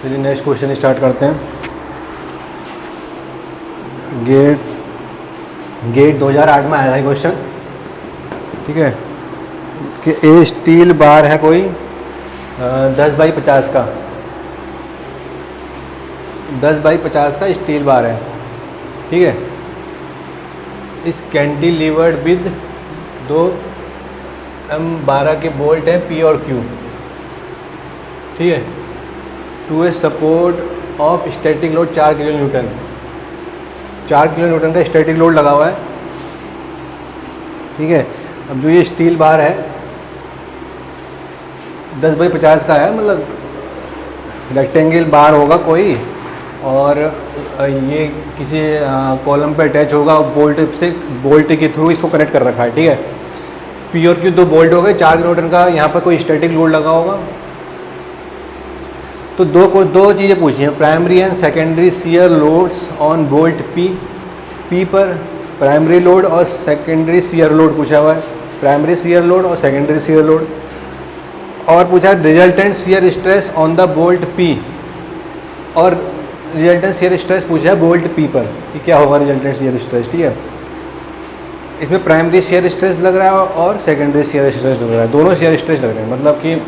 चलिए next question start करते हैं। गेट 2008 में आया था क्वेश्चन, ठीक है, कि ए स्टील बार है कोई 10 बाई 50 का, 10 बाई 50 का स्टील बार है, ठीक है। इस कैंटिलीवर्ड विद 2 M12 के बोल्ट हैं P और Q, ठीक है, to a support of static load 4 kilo newton, 4 kilo newton का स्टैटिक लोड लगा हुआ है, ठीक है। अब जो ये स्टील बार है 10 बाई 50 का है, मतलब रेक्टेंगल बार होगा कोई, और ये किसी कॉलम पे अटैच होगा, बोल्ट के थ्रू इसको कनेक्ट कर रखा है, ठीक है। P और Q 2 बोल्ट हो गए, 4 किलो न्यूटन का यहाँ पर कोई स्टैटिक लोड लगा होगा। तो दो चीज़ें पूछी हैं, primary and secondary shear loads on bolt P पर, प्राइमरी लोड और सेकेंडरी शियर लोड पूछा हुआ है, प्राइमरी शियर लोड और सेकेंडरी शियर लोड। और पूछा है resultant shear stress on the bolt P, और रिजल्टेंट शियर स्ट्रेस पूछा है बोल्ट P पर, कि क्या होगा रिजल्टेंट शियर स्ट्रेस, ठीक है। इसमें प्राइमरी शियर स्ट्रेस लग रहा है और सेकेंडरी शियर स्ट्रेस लग रहा है, दोनों शियर स्ट्रेस लग रहे हैं, मतलब कि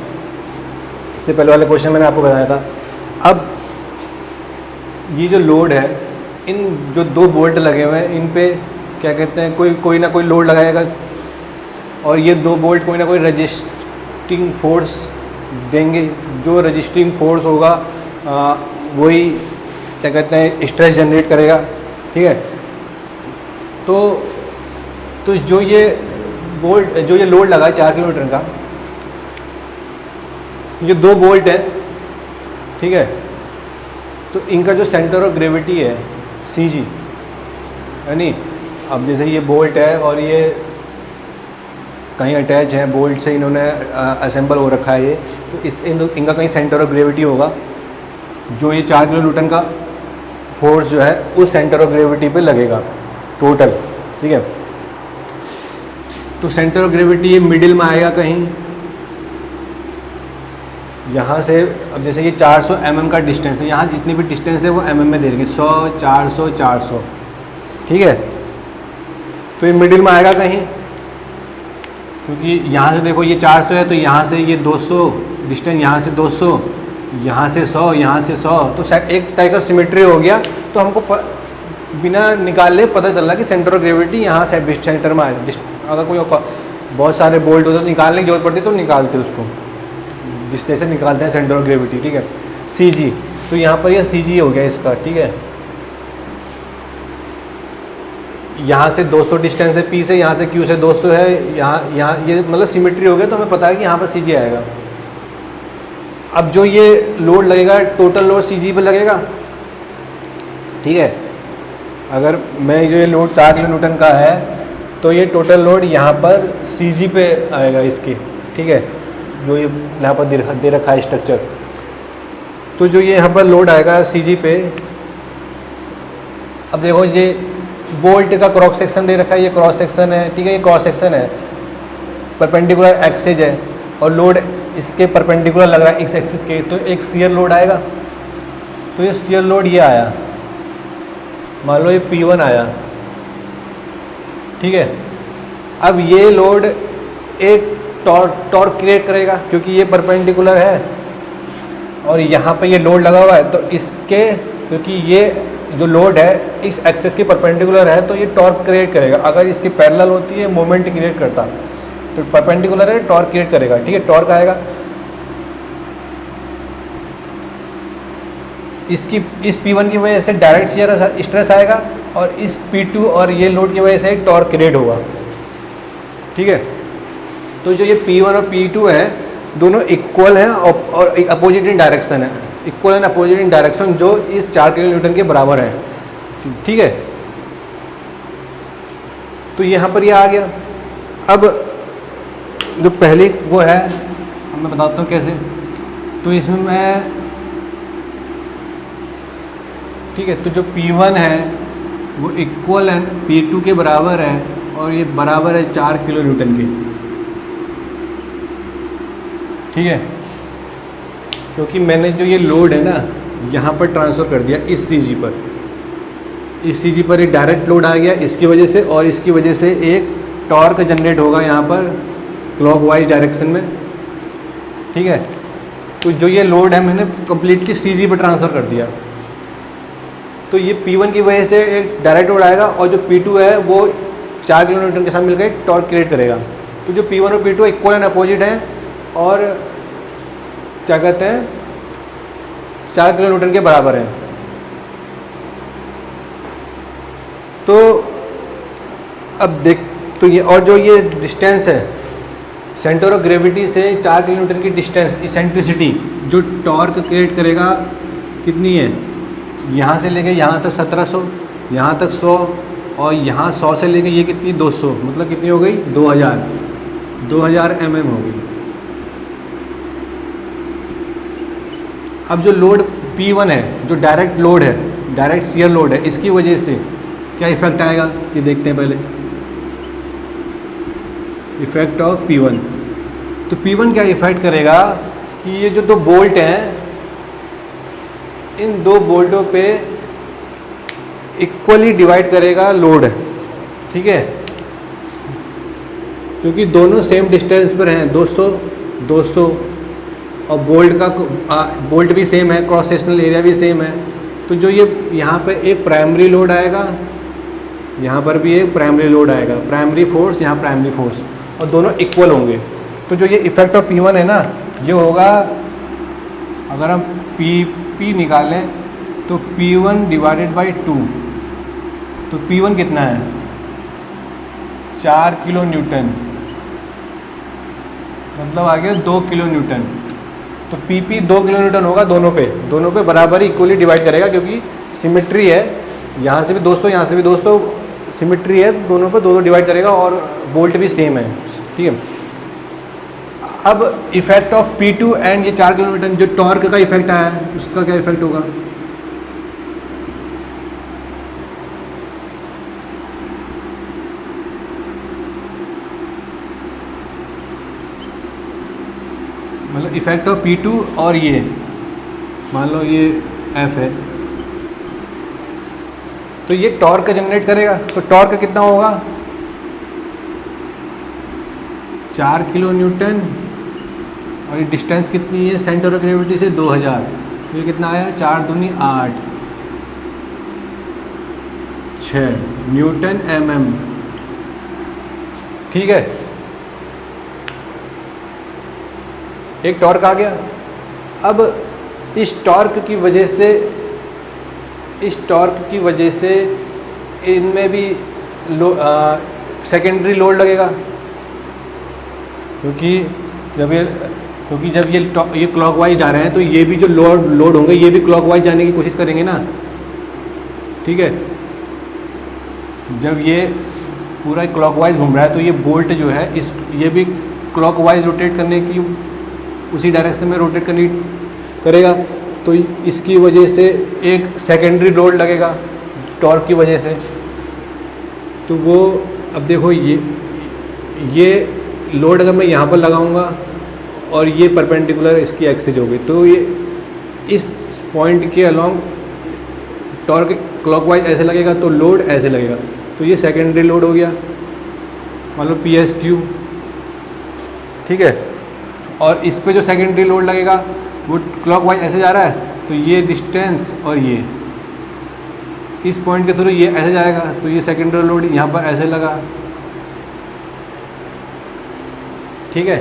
इससे पहले वाले क्वेश्चन मैंने आपको बताया था। अब ये जो लोड है, इन जो 2 बोल्ट लगे हुए हैं, इन पे क्या कहते हैं, कोई ना कोई लोड लगाएगा, और ये 2 बोल्ट कोई ना कोई रजिस्टिंग फोर्स देंगे, जो रजिस्टिंग फोर्स होगा वही क्या कहते हैं स्ट्रेस जनरेट करेगा, ठीक है। तो जो ये लोड लगा है 4 किलोमीटर का, ये 2 बोल्ट है, ठीक है। तो इनका जो सेंटर ऑफ ग्रेविटी है CG, यानी अब जैसे ये बोल्ट है और ये कहीं अटैच है बोल्ट से, इन्होंने असेंबल हो रखा है ये, तो इनका कहीं सेंटर ऑफ ग्रेविटी होगा, जो ये 4 किलो न्यूटन का फोर्स जो है उस सेंटर ऑफ ग्रेविटी पे लगेगा टोटल, ठीक है। तो सेंटर ऑफ ग्रेविटी ये मिडिल में आएगा कहीं यहाँ से। अब जैसे ये 400 mm का डिस्टेंस है, यहाँ जितनी भी डिस्टेंस है वो mm में दे देंगे, 100, 400, 400, ठीक है। तो ये मिडिल में आएगा कहीं, क्योंकि यहाँ से देखो ये 400 है, तो यहाँ से ये 200 डिस्टेंस, यहाँ से 200, यहाँ से 100, यहाँ से 100, तो एक टाइप का सिमेट्री हो गया। तो हमको बिना निकाले पता चल रहा कि सेंटर ऑफ ग्रेविटी यहाँ से सेंटर में आए। अगर कोई बहुत सारे बोल्ट होते तो निकालने की जरूरत पड़ती तो निकालते उसको, जिस तरह से निकालते हैं सेंटर ऑफ ग्रेविटी, ठीक है, CG। तो यहाँ पर ये CG हो गया इसका, ठीक है। यहाँ से 200 डिस्टेंस है P से, यहाँ से Q से 200 है, यहाँ ये मतलब सिमेट्री हो गया, तो हमें पता है कि यहाँ पर CG आएगा। अब जो ये लोड लगेगा टोटल लोड CG पे लगेगा, ठीक है। अगर मैं जो ये लोड 4 किलो न्यूटन का है, तो ये टोटल लोड यहाँ पर CG पे आएगा इसकी, ठीक है, जो ये यहाँ पर दे रखा है स्ट्रक्चर। तो जो ये यहाँ पर लोड आएगा CG पे, अब देखो ये बोल्ट का क्रॉस सेक्शन दे रखा है, ये क्रॉस सेक्शन है, ठीक है, ये क्रॉस सेक्शन है, परपेंडिकुलर एक्सिस है, और लोड इसके परपेंडिकुलर लग रहा है इस एक्सिस के, तो एक शियर लोड आएगा। तो ये शियर लोड ये आया, मान लो ये P1 आया, ठीक है। अब ये लोड एक टॉर्क क्रिएट करेगा, क्योंकि ये परपेंडिकुलर है और यहाँ पे ये लोड लगा हुआ है, तो इसके क्योंकि ये जो लोड है इस एक्सिस के परपेंडिकुलर है, तो ये टॉर्क क्रिएट करेगा। अगर इसकी पैरेलल होती है मोमेंट क्रिएट करता, तो परपेंडिकुलर है टॉर्क क्रिएट करेगा, ठीक है, टॉर्क आएगा। इस P1 की वजह से डायरेक्ट शियर स्ट्रेस आएगा, और इस P2 और ये लोड की वजह से टॉर्क क्रिएट होगा, ठीक है। तो जो ये P1 और P2 है दोनों इक्वल हैं और अपोजिट इन डायरेक्शन है, equal and opposite in direction, जो इस 4 किलो न्यूटन के बराबर है, ठीक है। तो यहाँ पर ये आ गया। अब जो पहली वो है, मैं बताता हूँ कैसे। तो इसमें मैं, ठीक है, तो जो P1 है वो इक्वल एंड P2 के बराबर है, और ये बराबर है 4 किलो न्यूटन के, ठीक है। क्योंकि मैंने जो ये लोड है ना, यहाँ पर ट्रांसफ़र कर दिया इस सी जी पर। इस सी जी पर एक डायरेक्ट लोड आ गया इसकी वजह से, और इसकी वजह से एक टॉर्क जनरेट होगा यहाँ पर क्लॉकवाइज डायरेक्शन में। ठीक है, तो जो ये लोड है मैंने कंप्लीटली सी जी पर ट्रांसफ़र कर दिया। तो ये P1 की वजह से एक डायरेक्ट लोड आएगा, और जो P2 है वो 4 किलो न्यूटन के साथ मिलकर एक टॉर्क क्रिएट करेगा। तो जो P1 और P2 इक्वल एंड अपोजिट हैं, और क्या कहते हैं 4 किलो न्यूटन के बराबर हैं। तो अब देख, तो ये और जो ये डिस्टेंस है सेंटर ऑफ ग्रेविटी से 4 किलो न्यूटन की डिस्टेंस, इसेंट्रिसिटी जो टॉर्क क्रिएट करेगा कितनी है, यहाँ से लेके यहाँ तक 1700, यहाँ तक 100, और यहाँ 100 से लेके ये कितनी 200, मतलब कितनी हो गई 2000 mm हो गई। अब जो लोड P1 है, जो डायरेक्ट लोड है, डायरेक्ट शियर लोड है, इसकी वजह से क्या इफेक्ट आएगा ये देखते हैं पहले। इफेक्ट ऑफ P1, तो P1 क्या इफेक्ट करेगा कि ये जो दो बोल्ट हैं, इन दो बोल्टों पे इक्वली डिवाइड करेगा लोड। ठीक है, क्योंकि दोनों सेम डिस्टेंस पर हैं 200, और बोल्ट भी सेम है, क्रॉस सेक्शनल एरिया भी सेम है। तो जो ये यहाँ पे एक प्राइमरी लोड आएगा, यहाँ पर भी एक प्राइमरी लोड आएगा, प्राइमरी फोर्स, यहाँ प्राइमरी फोर्स, और दोनों इक्वल होंगे। तो जो ये इफेक्ट ऑफ P1 है ना, ये होगा, अगर हम P निकालें तो P1 डिवाइडेड बाई 2, तो P1 कितना है 4 किलो न्यूटन, मतलब आ गया 2 किलो न्यूटन। तो PP 2 किलो न्यूटन होगा, दोनों पे बराबर ही इक्वली डिवाइड करेगा, क्योंकि सिमेट्री है, यहाँ से भी 200, यहाँ से भी 200, सिमेट्री है, दोनों पे 2 डिवाइड करेगा, और बोल्ट भी सेम है। ठीक है, अब इफेक्ट ऑफ P2 एंड ये 4 किलो न्यूटन, जो टॉर्क का इफेक्ट आया है उसका क्या इफेक्ट होगा। मतलब इफेक्ट ऑफ P2, और ये मान लो ये F है, तो ये टॉर्क जनरेट करेगा। तो टॉर्क कितना होगा 4 किलो न्यूटन, और ये डिस्टेंस कितनी है सेंटर ऑफ ग्रेविटी से 2000, तो ये कितना आया 4 दूनी 8, 6 न्यूटन mm। ठीक है, एक टॉर्क आ गया। अब इस टॉर्क की वजह से इनमें भी सेकेंडरी लोड लगेगा, क्योंकि जब ये क्लॉकवाइज जा रहे हैं, तो ये भी जो लोड होंगे ये भी क्लॉकवाइज जाने की कोशिश करेंगे ना। ठीक है, जब ये पूरा क्लॉकवाइज घूम रहा है, तो ये बोल्ट जो है ये भी क्लॉकवाइज रोटेट करने की, उसी डायरेक्शन में रोटेट करेगा। तो इसकी वजह से एक सेकेंडरी लोड लगेगा टॉर्क की वजह से। तो वो अब देखो, ये लोड अगर मैं यहाँ पर लगाऊंगा और ये परपेंडिकुलर इसकी एक्सिस होगी, तो ये इस पॉइंट के अलोंग टॉर्क क्लॉकवाइज ऐसे लगेगा, तो लोड ऐसे लगेगा। तो ये सेकेंडरी लोड हो गया, मतलब PSQ। ठीक है, और इस पे जो सेकेंडरी लोड लगेगा वो क्लॉकवाइज ऐसे जा रहा है, तो ये डिस्टेंस और ये इस पॉइंट के थ्रू ये ऐसे जाएगा, तो ये सेकेंडरी लोड यहाँ पर ऐसे लगा। ठीक है,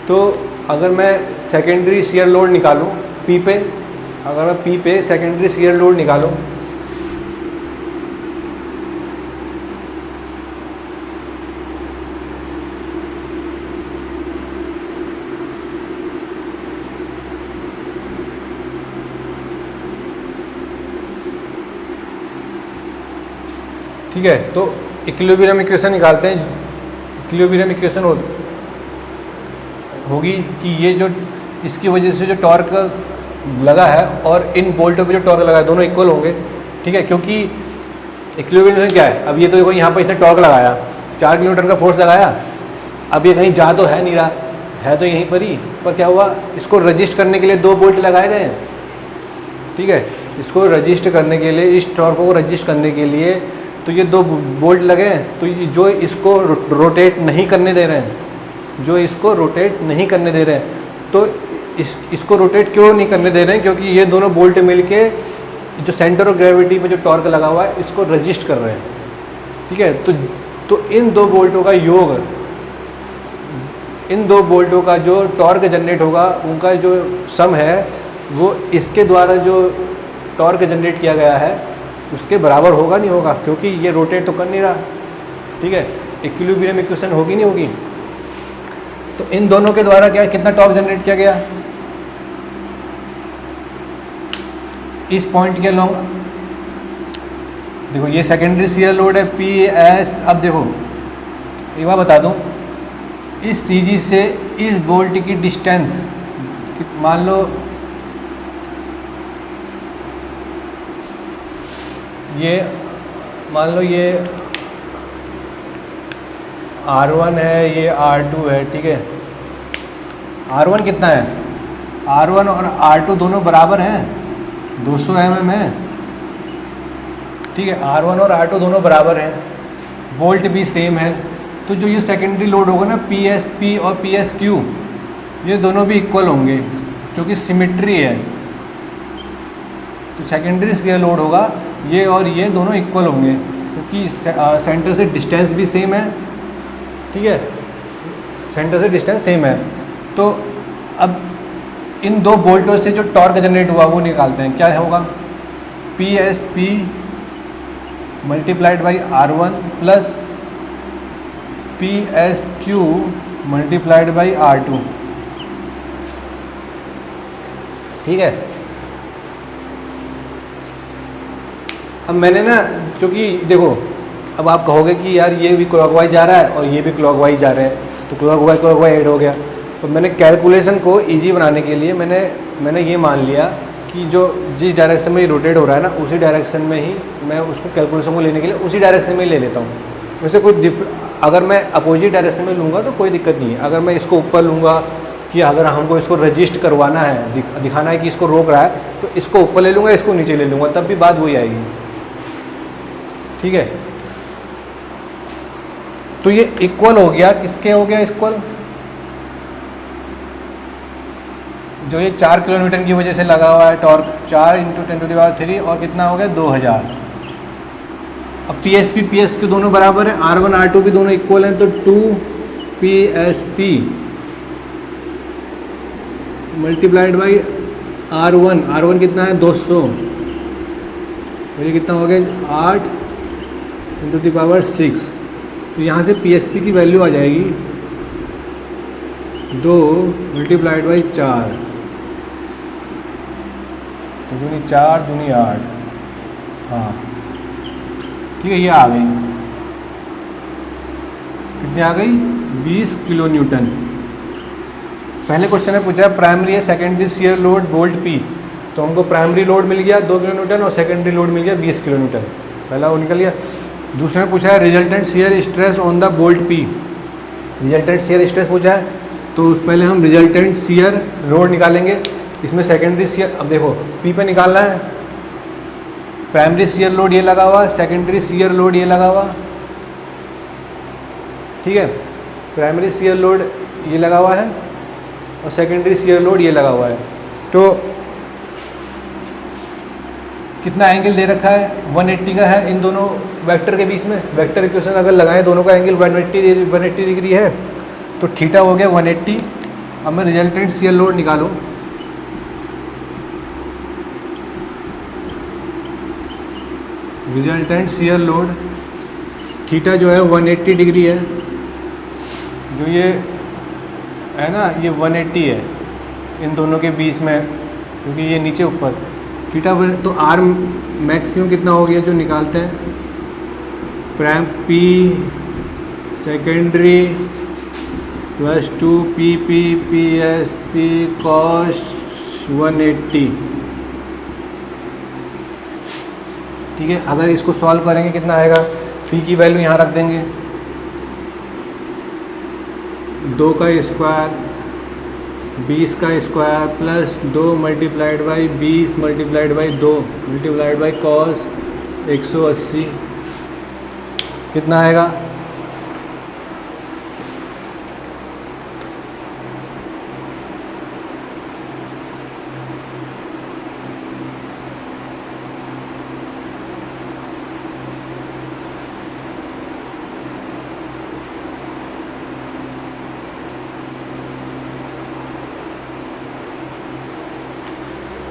तो अगर मैं सेकेंडरी शियर लोड निकालूं P पे, अगर मैं P पे सेकेंडरी शियर लोड निकालूं, ठीक है, तो इक्विलिब्रियम इक्वेशन निकालते हैं। इक्विलिब्रियम इक्वेशन होगी कि ये जो इसकी वजह से जो टॉर्क लगा है और इन बोल्टों पे जो टॉर्क लगा है दोनों इक्वल होंगे। ठीक है, क्योंकि इक्विलिब्रियम क्या है, अब ये तो देखो यहाँ पर इसने टॉर्क लगाया, 4 किलो न्यूटन का फोर्स लगाया, अब ये कहीं जा तो है नहीं रहा, है तो यहीं पर ही, पर क्या हुआ, इसको रजिस्ट करने के लिए 2 बोल्ट लगाए गए हैं। ठीक है, इसको रजिस्ट करने के लिए, इस टॉर्क को रजिस्ट करने के लिए तो ये 2 बोल्ट लगे हैं, तो ये जो इसको रोटेट नहीं करने दे रहे हैं, जो इसको रोटेट नहीं करने दे रहे हैं, तो इसको रोटेट क्यों नहीं करने दे रहे हैं, क्योंकि ये दोनों बोल्ट मिलके जो सेंटर ऑफ ग्रेविटी पे जो टॉर्क लगा हुआ है इसको रजिस्ट कर रहे हैं। ठीक है, तो इन 2 बोल्टों का योग, इन 2 बोल्टों का जो टॉर्क जनरेट होगा उनका जो सम है वो इसके द्वारा जो टॉर्क जनरेट किया गया है उसके बराबर होगा नहीं होगा, क्योंकि ये रोटेट तो कर नहीं रहा। ठीक है, इक्विलिब्रियम इक्वेशन होगी नहीं होगी। तो इन दोनों के द्वारा क्या कितना टॉर्क जनरेट किया गया इस पॉइंट के अलोंग। देखो ये सेकेंडरी शियर लोड है पी एस। अब देखो एक बार बता दूं, इस सी जी से इस बोल्ट की डिस्टेंस मान लो ये, मान लो ये R1 है, ये R2 है। ठीक है, R1 कितना है, R1 और R2 दोनों बराबर हैं, 200 mm है। ठीक है, R1 और R2 दोनों बराबर हैं, वोल्ट भी सेम है। तो जो ये सेकेंडरी लोड होगा ना PSP और PSQ, ये दोनों भी इक्वल होंगे क्योंकि सिमिट्री है। तो सेकेंडरी शियर लोड होगा ये और ये दोनों इक्वल होंगे क्योंकि सेंटर से डिस्टेंस भी सेम है। ठीक है, सेंटर से डिस्टेंस सेम है। तो अब इन 2 बोल्टों से जो टॉर्क जनरेट हुआ वो निकालते हैं। क्या होगा, PSP multiplied by R1 plus PSQ multiplied by R2। ठीक है, अब मैंने ना, क्योंकि देखो अब आप कहोगे कि यार ये भी क्लॉकवाइज जा रहा है और ये भी क्लॉकवाइज जा रहे हैं, तो क्लॉकवाइज ऐड हो गया। तो मैंने कैलकुलेशन को इजी बनाने के लिए मैंने ये मान लिया कि जो जिस डायरेक्शन में रोटेट हो रहा है ना उसी डायरेक्शन में ही मैं उसको कैलकुलेशन को लेने के लिए उसी डायरेक्शन में ही ले लेता हूँ। वैसे कोई अगर मैं अपोजिट डायरेक्शन में लूँगा तो कोई दिक्कत नहीं है। अगर मैं इसको ऊपर लूँगा कि अगर हमको इसको रजिस्ट करवाना है, दिखाना है कि इसको रोक रहा है, तो इसको ऊपर ले लूँगा, इसको नीचे ले लूँगा, तब भी बात वही आएगी। ठीक है, तो ये इक्वल हो गया, किसके हो गया इक्वल, जो ये 4 किलोमीटर की वजह से लगा हुआ है टॉर्क, 4 × 10⁻³ और कितना हो गया 2000। अब PSP PSQ दोनों बराबर है, R1 R2 भी दोनों इक्वल हैं, तो 2 PSP मल्टीप्लाइड बाई R1 कितना है 200, ये कितना हो गया 8 × 6। तो यहाँ से PSP की वैल्यू आ जाएगी 2 मल्टीप्लाइड बाई 4, तो दूनी 4 दूनी 8। हाँ ठीक है, ये आ गई, कितनी आ गई 20 किलो न्यूटन। पहले क्वेश्चन में पूछा प्राइमरी है secondary shear load bolt P, तो हमको प्राइमरी लोड मिल गया 2 किलो न्यूटन और सेकेंडरी लोड मिल गया 20 किलो न्यूटन, पहला वो निकल गया। दूसरे में पूछा है resultant shear stress on the bolt P, resultant shear stress पूछा है, तो पहले हम रिजल्टेंट शियर लोड निकालेंगे। इसमें सेकेंडरी शियर, अब देखो P पे निकालना है, प्राइमरी शियर लोड ये लगा हुआ, सेकेंडरी शियर लोड ये लगा हुआ। ठीक है, प्राइमरी शियर लोड ये लगा हुआ है और सेकेंडरी शियर लोड ये लगा हुआ है। तो कितना एंगल दे रखा है 180 का है इन दोनों वेक्टर के बीच में। वेक्टर इक्वेशन अगर लगाएं दोनों का एंगल 180 डिग्री है, तो थीटा हो गया 180। अब मैं रिजल्टेंट शियर लोड निकालूं, रिजल्टेंट शियर लोड थीटा जो है 180 डिग्री है, जो ये है ना ये 180 है इन दोनों के बीच में, क्योंकि ये नीचे ऊपर थीटा। तो आर मैक्सिमम कितना हो गया जो निकालते हैं, prime P secondary plus 2 PP PSP cos 180। ठीक है, अगर इसको सॉल्व करेंगे कितना आएगा, P की वैल्यू यहाँ रख देंगे 2 का स्क्वायर 20 का square plus 2 multiplied by 20 multiplied by 2 multiplied by cos 180 कितना आएगा?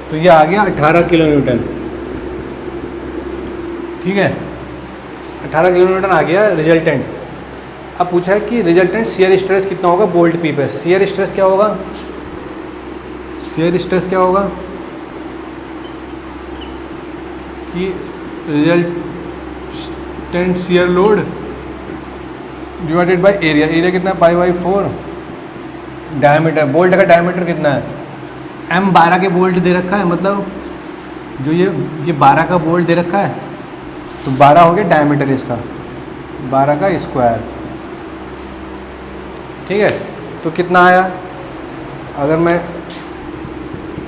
तो ये आ गया 18 किलो न्यूटन। ठीक है, 18 किलो न्यूटन आ गया रिजल्टेंट। अब पूछा है कि रिजल्टेंट शियर स्ट्रेस कितना होगा बोल्ट पी पे। शियर स्ट्रेस क्या होगा? शियर स्ट्रेस क्या होगा कि resultant shear load divided by area. Area कितना है? Pi by 4। डायमीटर, बोल्ट का डायमीटर कितना है? M 12 के बोल्ट दे रखा है, मतलब जो ये 12 का बोल्ट दे रखा है, तो 12 हो गया डायमीटर इसका, 12 का स्क्वायर। ठीक है, तो कितना आया? अगर मैं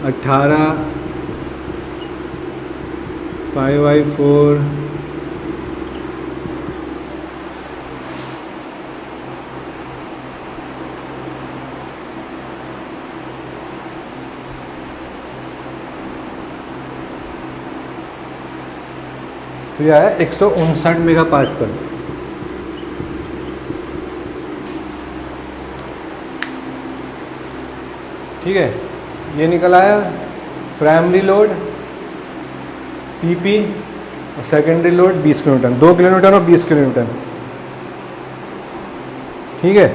18 पाई बाई 4 तो यह है 159 मेगा पास्कल। ठीक है, ये निकल आया प्राइमरी लोड पीपी और secondary load 20 kilo Newton, 2 kilo Newton और 20 किलो न्यूटन। ठीक है,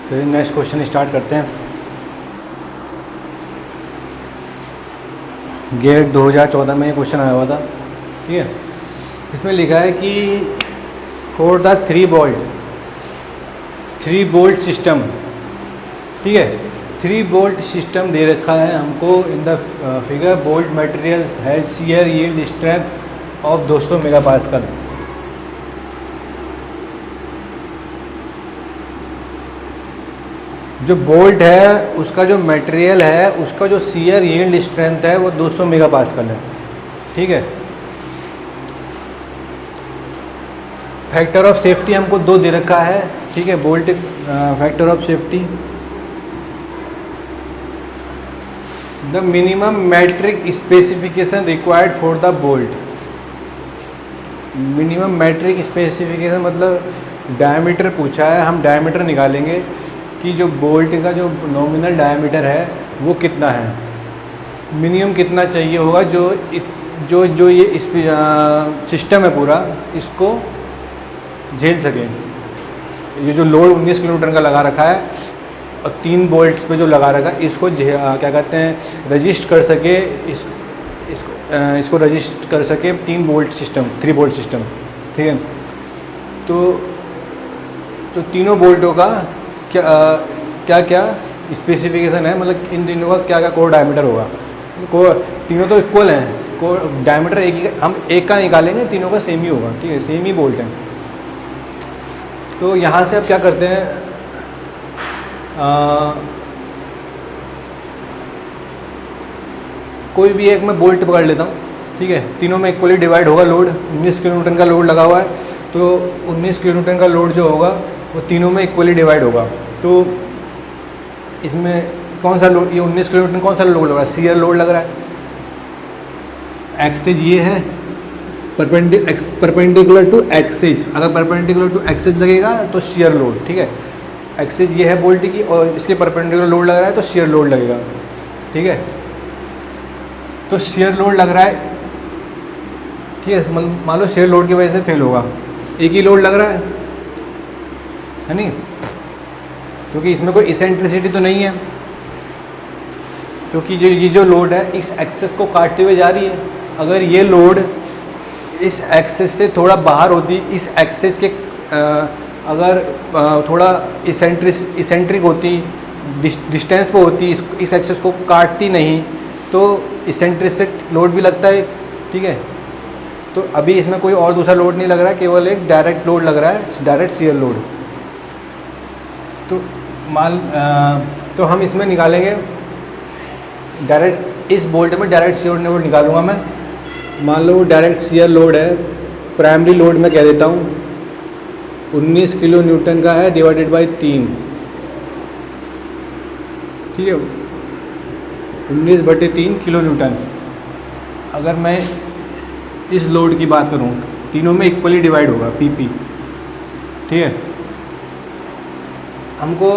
चलिए नेक्स्ट क्वेश्चन स्टार्ट करते हैं। गेट 2014 में ये क्वेश्चन आया हुआ था। ठीक है, इसमें लिखा है कि फॉर द 3 बोल्ट सिस्टम। ठीक है, 3 बोल्ट सिस्टम दे रखा है हमको in the figure. Bolt materials has shear yield strength of 200 mega pascal. जो बोल्ट है उसका जो मटेरियल है उसका जो शियर यील्ड स्ट्रेंथ है वो 200 मेगा पास्कल है। ठीक है, फैक्टर ऑफ सेफ्टी हमको 2 दे रखा है। ठीक है, bolt factor of safety, the minimum metric specification required for the bolt. Minimum metric specification मतलब डायमीटर पूछा है, हम डायमीटर निकालेंगे कि जो बोल्ट का जो नॉमिनल डायमीटर है वो कितना है, मिनिमम कितना चाहिए होगा जो ये इस सिस्टम है पूरा इसको झेल सके। ये जो लोड 19 किलो न्यूटन का लगा रखा है और 3 बोल्ट्स पे जो लगा रखा है इसको क्या कहते हैं रजिस्ट कर सके, इसको रजिस्ट कर सके 3 बोल्ट सिस्टम। ठीक है, तो तीनों बोल्टों का क्या स्पेसिफिकेशन है, मतलब इन तीनों का क्या कोर डायमीटर होगा। तीनों तो इक्वल हैं, कोर डायमीटर एक ही, हम एक का निकालेंगे, तीनों का सेम ही होगा। ठीक है, सेम ही बोल्ट है। तो यहाँ से अब क्या करते हैं, कोई भी एक मैं बोल्ट पकड़ लेता हूँ। ठीक है, तीनों में इक्वली डिवाइड होगा लोड। 19 किलो न्यूटन का लोड लगा हुआ है, तो 19 किलो न्यूटन का लोड जो होगा वो तीनों में इक्वली डिवाइड होगा। तो इसमें कौन सा लोड, ये 19 किलो न्यूटन कौन सा लोड लग रहा है? शियर लोड लग रहा है। एक्सेज ये है परपेंडिकुलर टू एक्सेज, अगर परपेंडिकुलर टू एक्सेज लगेगा तो शियर लोड। ठीक है, एक्सेज ये है बोल्ट की और इसके परपेंडिकुलर लोड लग रहा है तो शियर लोड लगेगा। ठीक है, तो शियर लोड लग रहा है। ठीक है, मान लो शियर लोड की वजह से फेल होगा, एक ही लोड लग रहा है नहीं, क्योंकि इसमें कोई इसेंट्रिसिटी तो नहीं है, क्योंकि ये जो लोड है इस एक्सेस को काटते हुए जा रही है। अगर ये लोड इस एक्सेस से थोड़ा बाहर होती, इस एक्सेस के अगर थोड़ा इसेंट्रिक होती, डिस्टेंस पे होती, इस एक्सेस को काटती नहीं, तो इसेंट्रिक से लोड भी लगता है। ठीक है, तो अभी इसमें कोई और दूसरा लोड नहीं लग रहा है, केवल एक डायरेक्ट लोड लग रहा है, डायरेक्ट शियर लोड। तो तो हम इसमें निकालेंगे डायरेक्ट, इस बोल्ट में डायरेक्ट शियर लोड निकालूंगा मैं। मान लो डायरेक्ट शियर लोड है, प्राइमरी लोड मैं कह देता हूँ 19 किलो न्यूटन का है, डिवाइडेड बाई 3, ठीक है, 19/3 किलो न्यूटन। अगर मैं इस लोड की बात करूँ, तीनों में इक्वली डिवाइड होगा पीपी, ठीक है। हमको,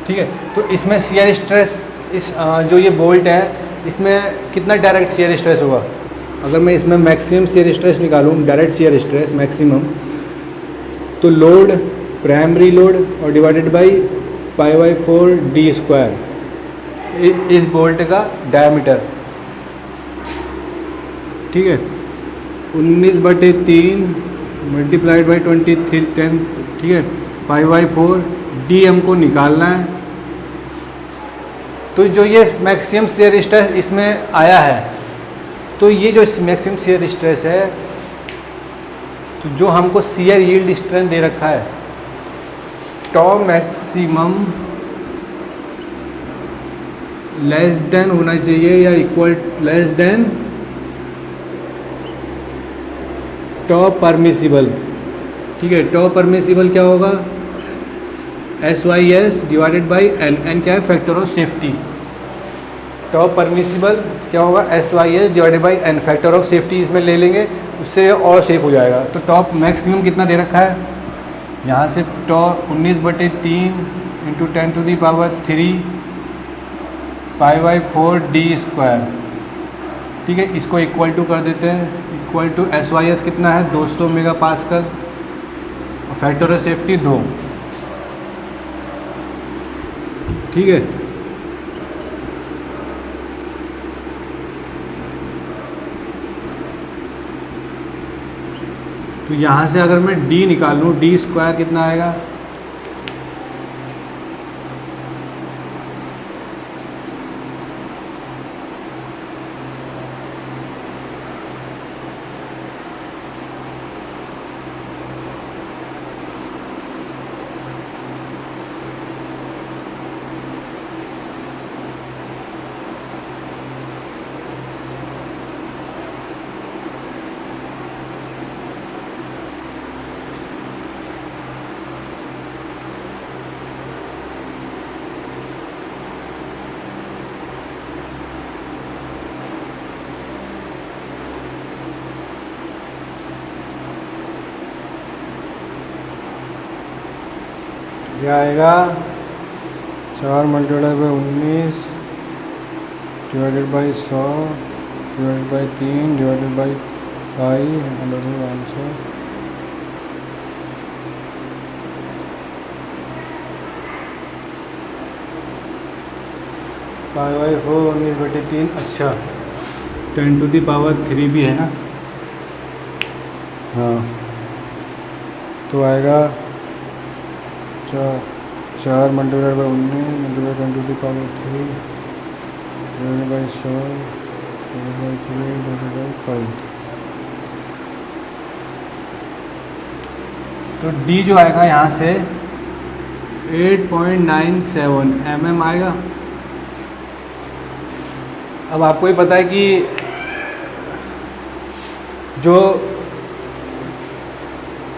ठीक है, तो इसमें शियर स्ट्रेस, इस जो ये बोल्ट है इसमें कितना डायरेक्ट शियर स्ट्रेस होगा। अगर मैं इसमें मैक्सिमम शियर स्ट्रेस निकालूँ, डायरेक्ट शियर स्ट्रेस मैक्सिमम, तो लोड, प्राइमरी लोड और डिवाइडेड बाई π/4 d², इस बोल्ट का डायमीटर, ठीक है, 19/3 मल्टीप्लाइड बाई 10, ठीक है, π/4 d हमको निकालना है। तो जो ये मैक्सिमम शियर स्ट्रेस इसमें आया है, तो ये जो मैक्सिमम शियर स्ट्रेस है, तो जो हमको शियर यील्ड स्ट्रेंथ दे रखा है, टॉप मैक्सिमम लेस देन होना चाहिए या equal less than top permissible, ठीक है। टॉप परमिसिबल क्या होगा, SYS डिवाइडेड बाई एन क्या है, factor of safety. Top permissible क्या होगा, SYS divided by N, factor of safety इसमें ले लेंगे, उससे और सेफ हो जाएगा। तो टॉप मैक्सिमम कितना दे रखा है, यहाँ से टॉप 19/3 × 10⁻³ π/4 d², ठीक है। इसको इक्वल टू कर देते हैं, इक्वल टू SYS कितना है 200 मेगापास्कल और फैक्टर ऑफ सेफ्टी 2, ठीक है। तो यहाँ से अगर मैं D निकालूँ, d² कितना आएगा, यह आएगा 4 × 19 divided by 100 divided by 3 divided by pi, answer π/4 19/3। अच्छा, 10⁻³ भी है ना, हाँ। तो आएगा 4 × 19 × 10⁻³ divided by 100 divided by 3 divided by पाई। तो D जो आएगा यहाँ से 8.97 mm आएगा। अब आपको ही पता है कि जो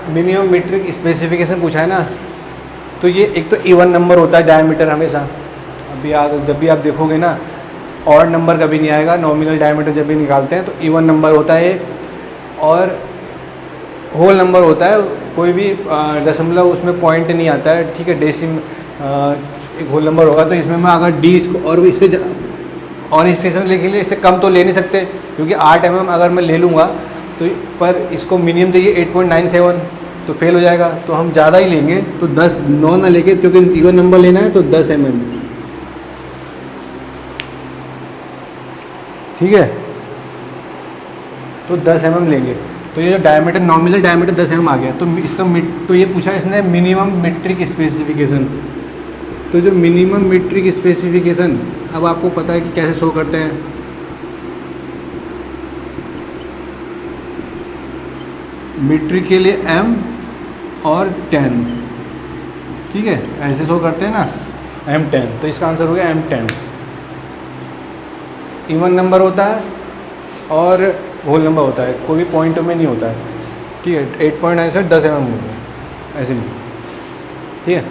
मिनिमम मीट्रिक स्पेसिफिकेशन पूछा है ना, तो ये एक तो इवन नंबर होता है डायमीटर हमेशा। अभी जब भी आप देखोगे ना, ऑड नंबर कभी नहीं आएगा, नॉमिनल डायमीटर जब भी निकालते हैं तो इवन नंबर होता है, और होल नंबर होता है, कोई भी दशमलव उसमें पॉइंट नहीं आता है, ठीक है। डेसिम एक होल नंबर होगा। तो इसमें मैं अगर D इसको और इससे और इस फेस में लिख लिए, इससे कम तो ले नहीं सकते, क्योंकि 8 mm अगर मैं ले लूँगा तो पर इसको मिनिमम चाहिए 8.97, तो फेल हो जाएगा। तो हम ज़्यादा ही लेंगे, तो 10 9 ना लेके, क्योंकि इवन नंबर लेना है तो 10 mm, ठीक है। तो 10 mm लेंगे। तो ये जो डायमीटर, नॉमिनल डायमीटर 10 mm आ गया। तो इसका तो ये पूछा इसने मिनिमम मीट्रिक स्पेसिफिकेशन। तो जो मिनिमम मीट्रिक स्पेसिफिकेशन, अब आपको पता है कि कैसे शो करते हैं। मीट्रिक के लिए m और 10, ठीक है, ऐसे शो करते हैं ना m10, तो इसका आंसर हो गया m10। इवन नंबर होता है और होल नंबर होता है, कोई भी पॉइंट में नहीं होता है, ठीक है। 8 पॉइंट आंसर 10 mm होता है, ऐसे नहीं, ठीक है।